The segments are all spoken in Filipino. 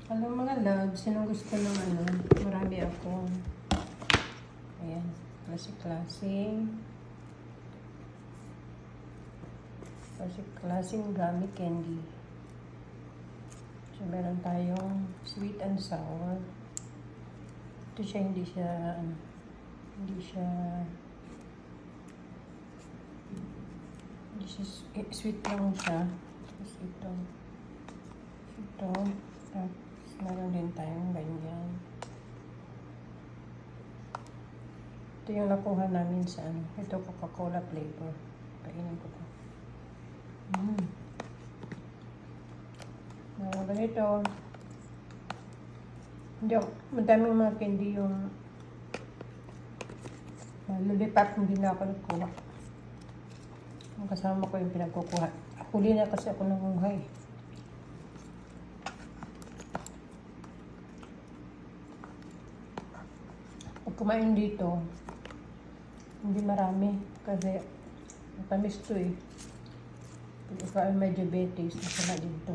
Hello mga loves, sinong gusto ng ano? Marami akong ayan, klaseng gummy candy. So meron tayong sweet and sour. Ito siya, hindi siya sweet lang siya. Tapos ito, tapos meron din tayong ganyan. Ito yung nakuha namin sa ano. Ito Coca-Cola flavor. Kainin ko pa. Ganito. Hindi, madaming mga candy yung lollipop, hindi na ako nagkuha. Ang kasama ko yung pinagkukuha. Huli na kasi ako nanguhay. Pag kumain dito, hindi marami kasi matamis to eh. Pag ikaw ay may diabetes, masama dito.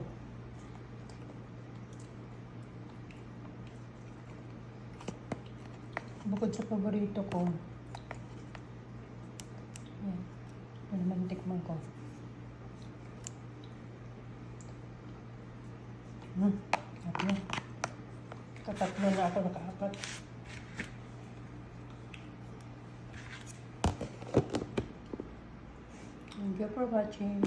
Bukod sa paborito ko, yan, naman tikman ko. Apat. Katatlo na ako, nakaapat. Thank you for watching.